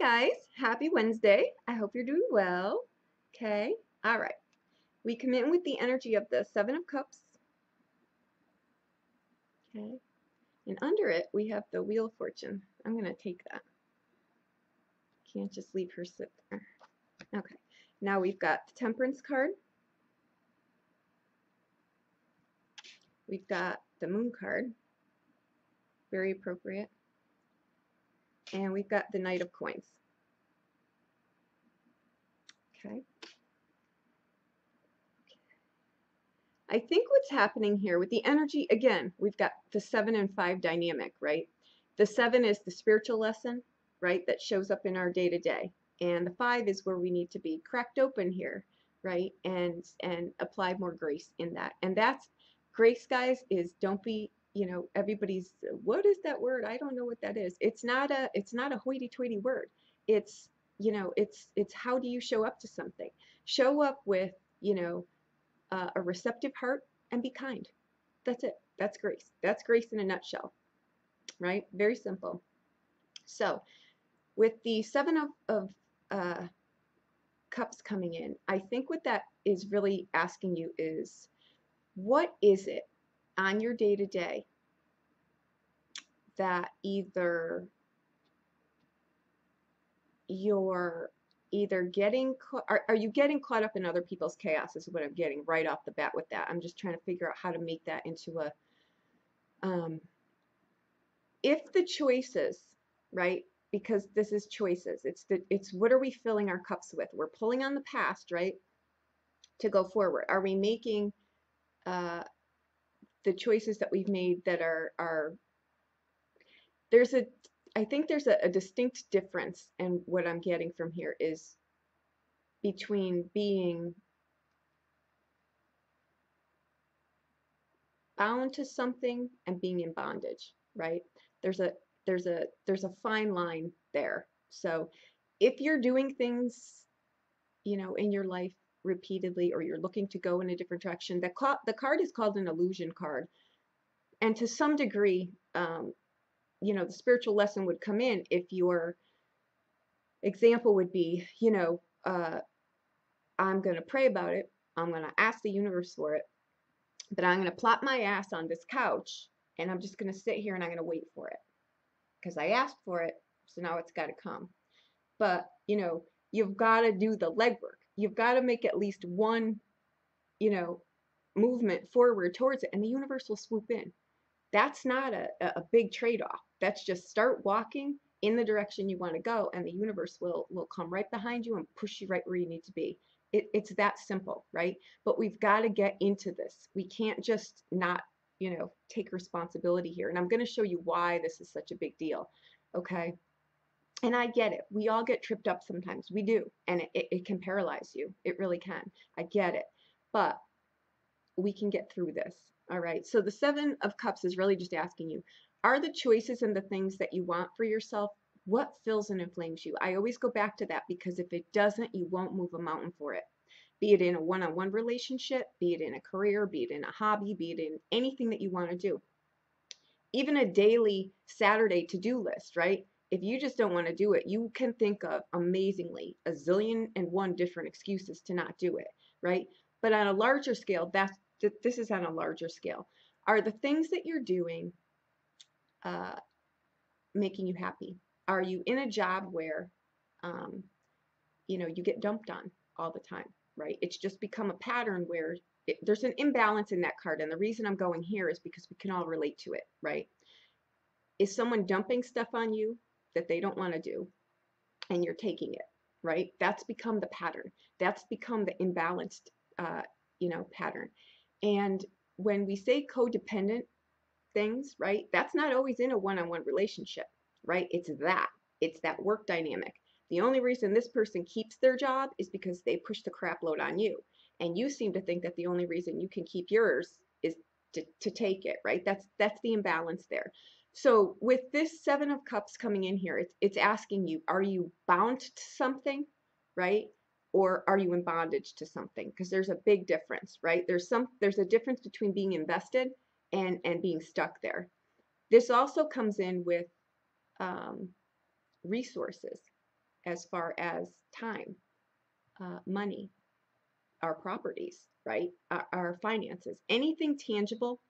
guys, happy Wednesday. I hope you're doing well. Okay, all right. We come in with the energy of the Seven of Cups. Okay, and under it we have the Wheel of Fortune. I'm going to take that. Can't just leave her sit there. Okay, now we've got the Temperance card. We've got the Moon card. Very appropriate. And we've got the Knight of Coins. Okay. I think what's happening here with the energy, again, we've got the 7 and 5 dynamic, right? The 7 is the spiritual lesson, right, that shows up in our day-to-day. And the 5 is where we need to be cracked open here, right, and apply more grace in that. And that's, grace, guys, is don't be, you know, everybody's, what is that word? I don't know what that is. It's not a hoity-toity word. It's, you know, it's how do you show up to something? Show up with, you know, a receptive heart and be kind. That's it. That's grace. That's grace in a nutshell, right? Very simple. So with the 7 of Cups coming in, I think what that is really asking you is, what is it on your day-to-day that either you're getting are you getting caught up in other people's chaos is what I'm getting right off the bat with that. I'm just trying to figure out how to make that into a if the choices, right, because this is choices, it's what are we filling our cups with? We're pulling on the past, right, to go forward. Are we making the choices that we've made that are I think there's a distinct difference, and what I'm getting from here is between being bound to something and being in bondage, right? There's a fine line there. So if you're doing things, you know, in your life repeatedly, or you're looking to go in a different direction, the card is called an illusion card, and to some degree, you know, the spiritual lesson would come in if your example would be, you know, I'm going to pray about it. I'm going to ask the universe for it, but I'm going to plop my ass on this couch and I'm just going to sit here and I'm going to wait for it because I asked for it. So now it's got to come. But, you know, you've got to do the legwork. You've got to make at least one, you know, movement forward towards it, and the universe will swoop in. That's not a big trade-off. That's just start walking in the direction you want to go, and the universe will come right behind you and push you right where you need to be. It's that simple, right? But we've got to get into this. We can't just not, you know, take responsibility here. And I'm going to show you why this is such a big deal, okay? And I get it. We all get tripped up sometimes. We do. And it can paralyze you. It really can. I get it. But we can get through this. All right, so the 7 of Cups is really just asking you, are the choices and the things that you want for yourself, what fills and inflames you? I always go back to that, because if it doesn't, you won't move a mountain for it. Be it in a one-on-one relationship, be it in a career, be it in a hobby, be it in anything that you want to do. Even a daily Saturday to-do list, right? If you just don't want to do it, you can think of amazingly a zillion and one different excuses to not do it, right? But on a larger scale, this is on a larger scale. Are the things that you're doing making you happy? Are you in a job where, you know, you get dumped on all the time, right? It's just become a pattern where there's an imbalance in that card. And the reason I'm going here is because we can all relate to it, right? Is someone dumping stuff on you that they don't want to do, and you're taking it, right? That's become the pattern. That's become the imbalanced, you know, pattern. And when we say codependent things, right, that's not always in a one-on-one relationship, right? It's that work dynamic. The only reason this person keeps their job is because they push the crap load on you. And you seem to think that the only reason you can keep yours is to take it, right? That's the imbalance there. So with this 7 of Cups coming in here, it's asking you, are you bound to something, right? Or are you in bondage to something? Because there's a big difference, right? There's a difference between being invested and being stuck there. This also comes in with resources, as far as time, money, our properties, right? Our finances, anything tangible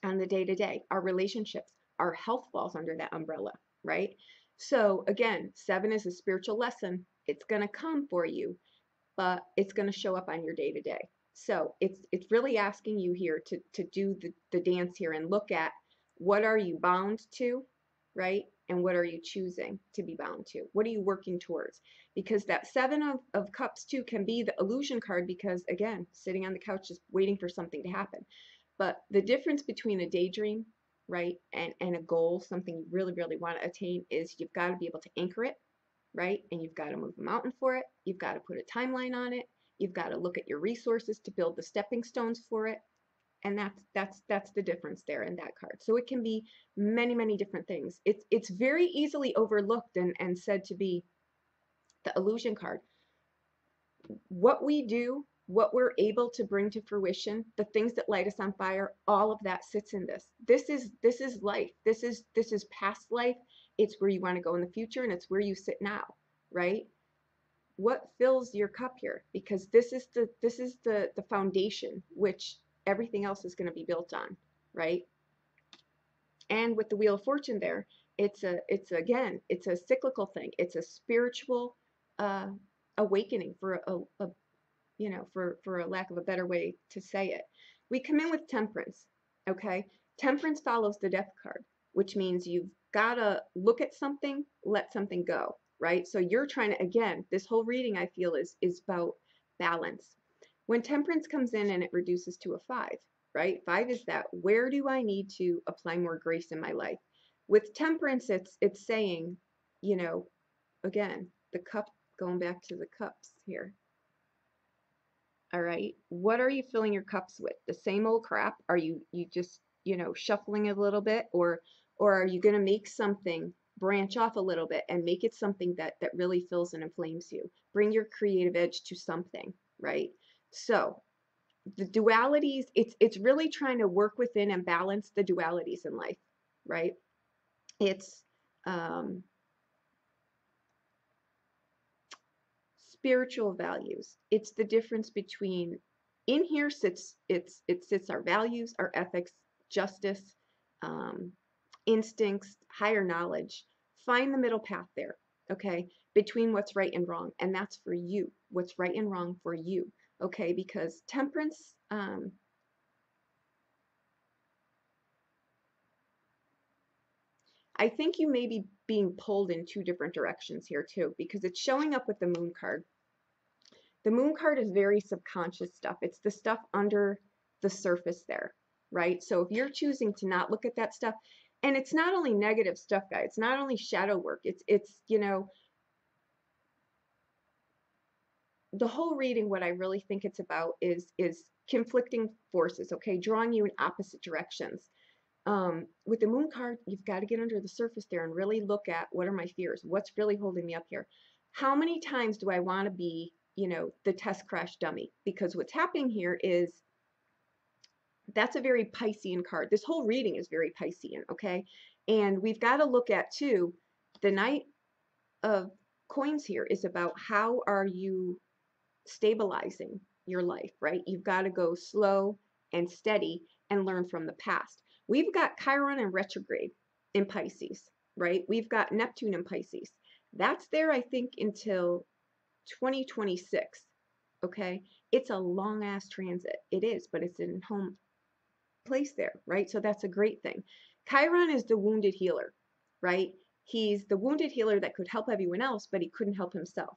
on the day to day, our relationships, our health falls under that umbrella, right? So again, 7 is a spiritual lesson. It's going to come for you, but it's going to show up on your day to day. So it's really asking you here to do the dance here and look at what are you bound to, right? And what are you choosing to be bound to? What are you working towards? Because that 7 of cups too can be the illusion card, because again, sitting on the couch just waiting for something to happen. But the difference between a daydream, right, and a goal, something you really, really want to attain, is you've got to be able to anchor it, right? And you've got to move a mountain for it. You've got to put a timeline on it. You've got to look at your resources to build the stepping stones for it. And that's the difference there in that card. So it can be many, many different things. It's very easily overlooked and said to be the illusion card. What we do, what we're able to bring to fruition, the things that light us on fire, all of that sits in this. This is life. This is past life. It's where you want to go in the future, and it's where you sit now, right? What fills your cup here? Because this is the foundation which everything else is going to be built on, right? And with the Wheel of Fortune there, it's a cyclical thing. It's a spiritual awakening, for for a lack of a better way to say it. We come in with Temperance, okay? Temperance follows the Death card, which means you've got to look at something, let something go, right? So you're trying to, again, this whole reading I feel is about balance. When Temperance comes in and it reduces to a 5, right? 5 is that, where do I need to apply more grace in my life? With Temperance, it's saying, again, the cup, going back to the cups here. All right, what are you filling your cups with? The same old crap? Are you just, shuffling it a little bit, or are you going to make something branch off a little bit and make it something that really fills and inflames you? Bring your creative edge to something, right? So the dualities, it's really trying to work within and balance the dualities in life, right? It's spiritual values. It's the difference between, in here it sits our values, our ethics, justice, instincts, higher knowledge. Find the middle path there, okay, between what's right and wrong, and that's for you. What's right and wrong for you, okay? Because Temperance, I think you may be being pulled in 2 different directions here too, because it's showing up with the Moon card. The Moon card is very subconscious stuff. It's the stuff under the surface there, right? So if you're choosing to not look at that stuff, and it's not only negative stuff, guys, it's not only shadow work, it's the whole reading, what I really think it's about is conflicting forces, okay, drawing you in opposite directions. With the Moon card, you've got to get under the surface there and really look at, what are my fears? What's really holding me up here? How many times do I want to be, the test crash dummy? Because what's happening here is, that's a very Piscean card. This whole reading is very Piscean, okay? And we've got to look at, too, the Knight of Coins here is about, how are you stabilizing your life, right? You've got to go slow and steady and learn from the past. We've got Chiron in retrograde in Pisces, right? We've got Neptune in Pisces. That's there, I think, until 2026, okay? It's a long-ass transit. It is, but it's in home place there, right? So that's a great thing. Chiron is the wounded healer, right? He's the wounded healer that could help everyone else, but he couldn't help himself,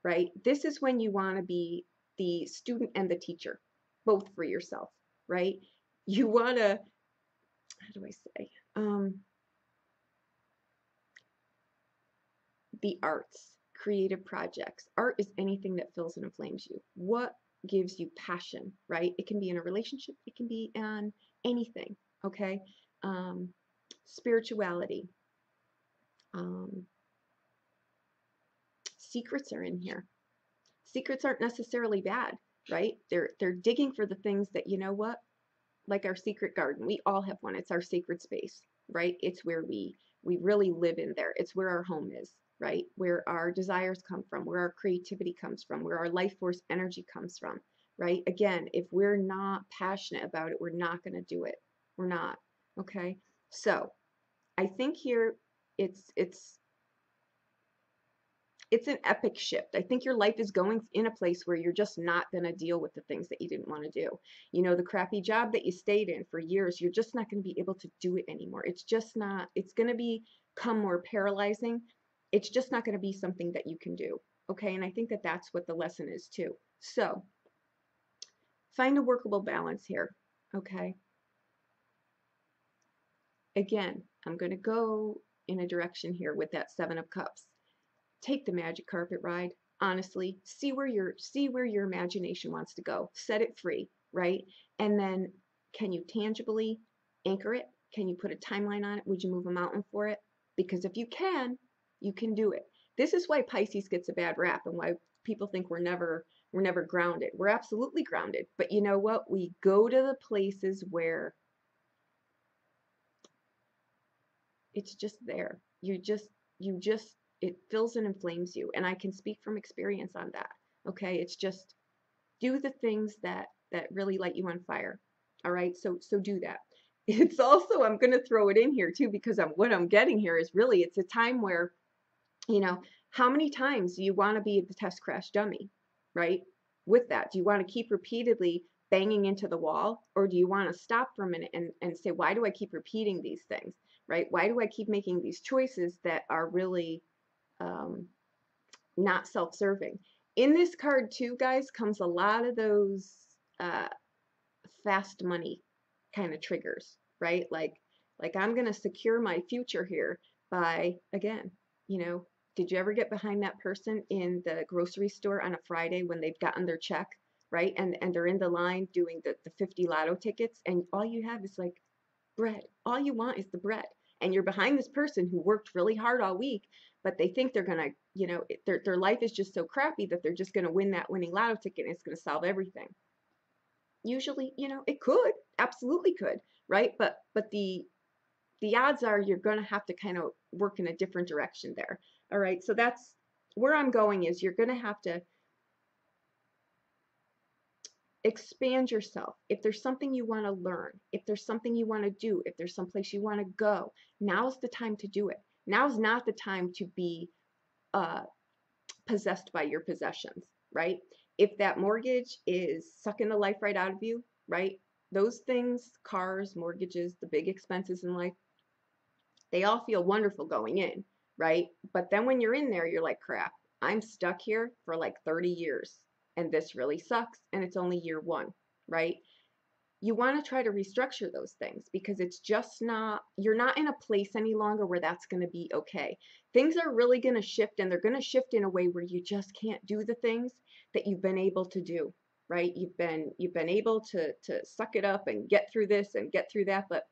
right? This is when you want to be the student and the teacher, both for yourself, right? You want to, how do I say, the arts, creative projects. Art is anything that fills and inflames you. What gives you passion, right? It can be in a relationship, it can be on anything, okay? Spirituality. Secrets are in here. Secrets aren't necessarily bad, right? They're digging for the things that, like our secret garden. We all have one. It's our sacred space, right? It's where we really live in there. It's where our home is. right? Where our desires come from, where our creativity comes from, where our life force energy comes from, right? Again, if we're not passionate about it, we're not going to do it. We're not. Okay. So I think here it's it's an epic shift. I think your life is going in a place where you're just not going to deal with the things that you didn't want to do. You know, the crappy job that you stayed in for years, you're just not going to be able to do it anymore. It's just not, it's going to become more paralyzing. It's just not going to be something that you can do. Okay. And I think that that's what the lesson is too. So find a workable balance here. Okay. Again, I'm going to go in a direction here with that 7 of Cups. Take the magic carpet ride. Honestly, see where your imagination wants to go. Set it free, right? And then can you tangibly anchor it? Can you put a timeline on it? Would you move a mountain for it? Because if you can do it. This is why Pisces gets a bad rap and why people think we're never grounded. We're absolutely grounded. But you know what? We go to the places where it's just there. You just it fills and inflames you, and I can speak from experience on that. Okay, it's just do the things that really light you on fire. All right, so do that. It's also, I'm going to throw it in here too, because what I'm getting here is really, it's a time where, you know, how many times do you want to be the test crash dummy, right? With that, do you want to keep repeatedly banging into the wall, or do you want to stop for a minute and say, why do I keep repeating these things, right? Why do I keep making these choices that are really not self-serving? In this card too, guys, comes a lot of those fast money kind of triggers, right? Like I'm going to secure my future here by, again, you know, did you ever get behind that person in the grocery store on a Friday when they've gotten their check, right? And they're in the line doing the 50 lotto tickets, and all you have is like bread. All you want is the bread. And you're behind this person who worked really hard all week, but they think they're going to, you know, their life is just so crappy that they're just going to win that winning lotto ticket and it's going to solve everything. Usually, you know, it could, absolutely could, right? But the odds are you're going to have to kind of work in a different direction there. All right. So that's where I'm going, is you're going to have to expand yourself. If there's something you want to learn, if there's something you want to do, if there's someplace you want to go, now's the time to do it. Now's not the time to be possessed by your possessions, right? If that mortgage is sucking the life right out of you, right? Those things, cars, mortgages, the big expenses in life, they all feel wonderful going in, right? But then when you're in there, you're like, crap, I'm stuck here for like 30 years and this really sucks, and it's only year 1, right? You want to try to restructure those things, because it's just not, you're not in a place any longer where that's going to be okay. Things are really going to shift, and they're going to shift in a way where you just can't do the things that you've been able to do, right? You've been able to suck it up and get through this and get through that, but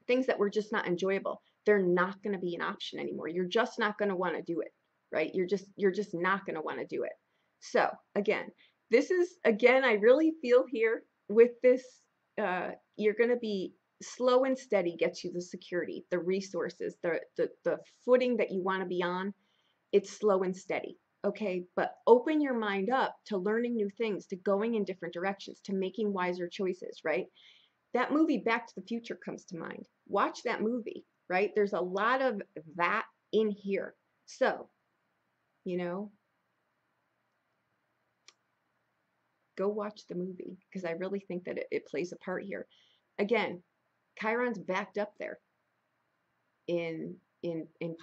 things that were just not enjoyable, they're not going to be an option anymore. You're just not going to want to do it, right? You're just not going to want to do it. So again, this is, again, I really feel here with this, you're going to be slow and steady gets you the security, the resources, the footing that you want to be on. It's slow and steady. Okay, but open your mind up to learning new things, to going in different directions, to making wiser choices, right? That movie Back to the Future comes to mind. Watch that movie, right? There's a lot of that in here. So, you know, go watch the movie, because I really think that it plays a part here. Again, Chiron's backed up there in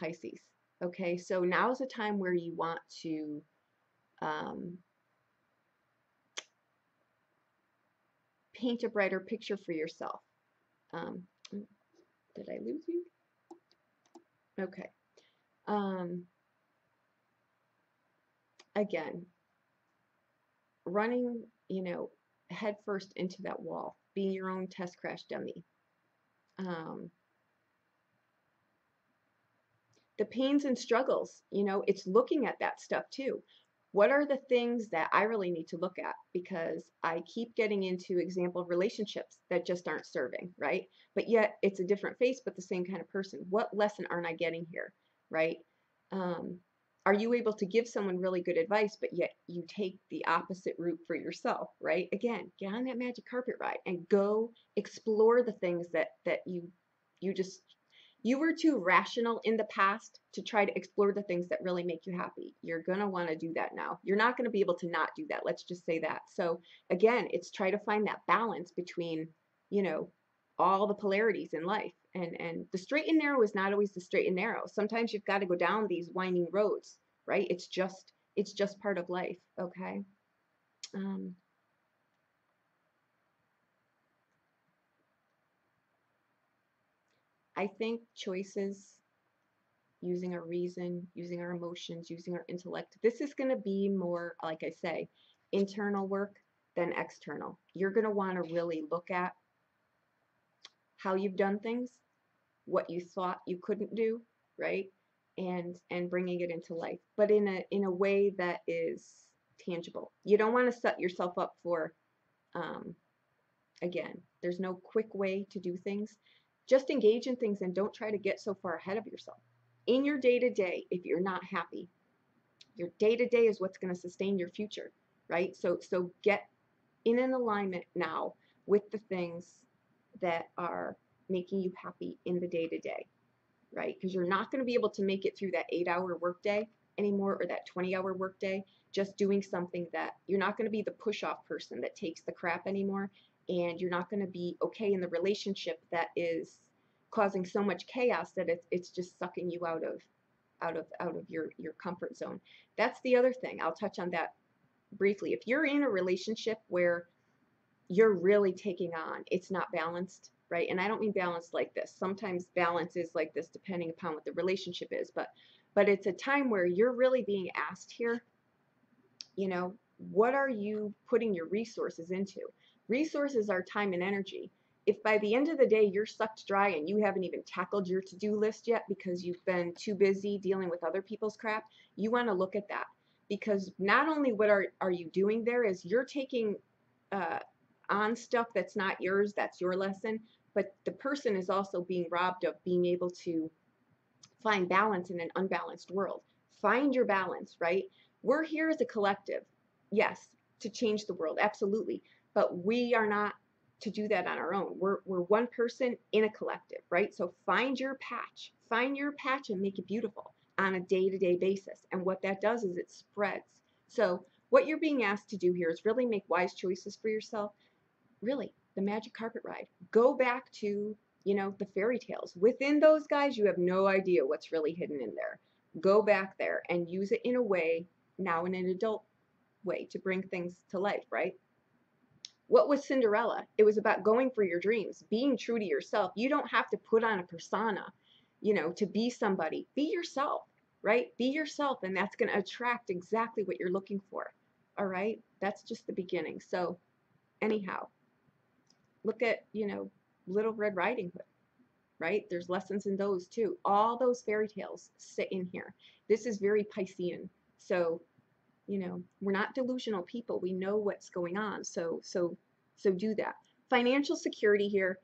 Pisces. Okay, so now is a time where you want to paint a brighter picture for yourself. Did I lose you? Okay. Again, running, you know, head first into that wall, being your own test crash dummy. The pains and struggles, you know, it's looking at that stuff too. What are the things that I really need to look at? Because I keep getting into example relationships that just aren't serving, right? But yet it's a different face, but the same kind of person. What lesson aren't I getting here, right? are you able to give someone really good advice, but yet you take the opposite route for yourself, right? Again, get on that magic carpet ride and go explore the things that you just you were too rational in the past to try to explore the things that really make you happy. You're going to want to do that now. You're not going to be able to not do that. Let's just say that. So again, it's try to find that balance between, you know, all the polarities in life. And the straight and narrow is not always the straight and narrow. Sometimes you've got to go down these winding roads, right? It's just part of life, okay? Um, I think choices, using our reason, using our emotions, using our intellect, this is going to be more, like I say, internal work than external. You're going to want to really look at how you've done things, what you thought you couldn't do, right? And bringing it into life, but in a way that is tangible. You don't want to set yourself up for, um, again, there's no quick way to do things. Just engage in things and don't try to get so far ahead of yourself. In your day to day, if you're not happy, your day to day is what's going to sustain your future, right? So get in an alignment now with the things that are making you happy in the day to day, right? Because you're not going to be able to make it through that 8-hour workday anymore, or that 20-hour workday just doing something that you're not going to be the push off person that takes the crap anymore, and you're not going to be okay in the relationship that is causing so much chaos that it's just sucking you out of your comfort zone. That's the other thing. I'll touch on that briefly. If you're in a relationship where you're really taking on, it's not balanced, right? And I don't mean balanced like this. Sometimes balance is like this depending upon what the relationship is, but it's a time where you're really being asked here, you know, what are you putting your resources into? Resources are time and energy. If by the end of the day you're sucked dry and you haven't even tackled your to-do list yet because you've been too busy dealing with other people's crap, you want to look at that. Because not only what are you doing there is you're taking uh, on stuff that's not yours, that's your lesson, but the person is also being robbed of being able to find balance in an unbalanced world. Find your balance, right? We're here as a collective, yes, to change the world, absolutely, but we are not to do that on our own. We're one person in a collective, right? So find your patch and make it beautiful on a day-to-day basis. And what that does is it spreads. So what you're being asked to do here is really make wise choices for yourself. Really, the magic carpet ride. Go back to, you know, the fairy tales. Within those guys, you have no idea what's really hidden in there. Go back there and use it in a way, now in an adult way, to bring things to life, right? What was Cinderella? It was about going for your dreams, being true to yourself. You don't have to put on a persona, you know, to be somebody. Be yourself, right? Be yourself, and that's going to attract exactly what you're looking for. All right? That's just the beginning. So, anyhow, look at, you know, Little Red Riding Hood, right? There's lessons in those too. All those fairy tales sit in here. This is very Piscean. So, you know, we're not delusional people. We know what's going on. So do that. Financial security here,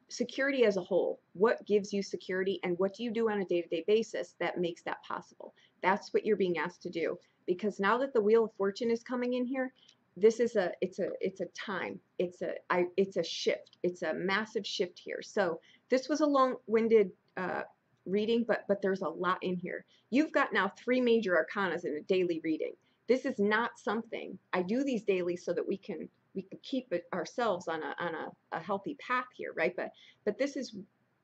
security as a whole. What gives you security and what do you do on a day-to-day basis that makes that possible? That's what you're being asked to do. Because now that the Wheel of Fortune is coming in here, this is it's a time. It's a shift. It's a massive shift here. So this was a long-winded reading, but there's a lot in here. You've got now 3 major arcanas in a daily reading. This is not something, I do these daily so that we can keep it ourselves on a healthy path here, right? But this is,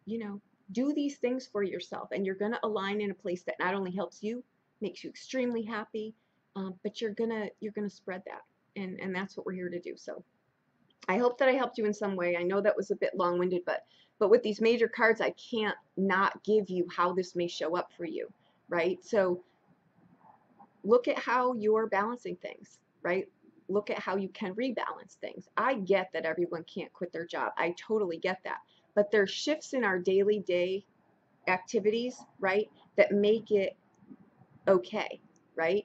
you know, do these things for yourself, and you're going to align in a place that not only helps you, makes you extremely happy, but you're gonna spread that, and that's what we're here to do. So I hope that I helped you in some way. I know that was a bit long-winded, but with these major cards, I can't not give you how this may show up for you, right? So look at how you're balancing things, right? Look at how you can rebalance things. I get that everyone can't quit their job. I totally get that. But there's shifts in our daily day activities, right, that make it okay, right?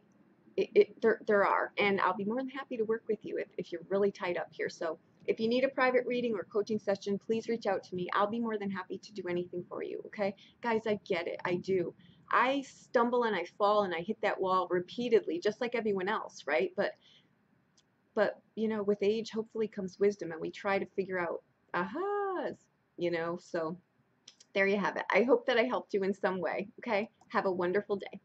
There are. And I'll be more than happy to work with you if you're really tied up here. So if you need a private reading or coaching session, please reach out to me. I'll be more than happy to do anything for you, okay? Guys, I get it. I do. I stumble and I fall and I hit that wall repeatedly, just like everyone else, right? But you know, with age, hopefully comes wisdom, and we try to figure out ahas, you know. So there you have it. I hope that I helped you in some way. Okay, have a wonderful day.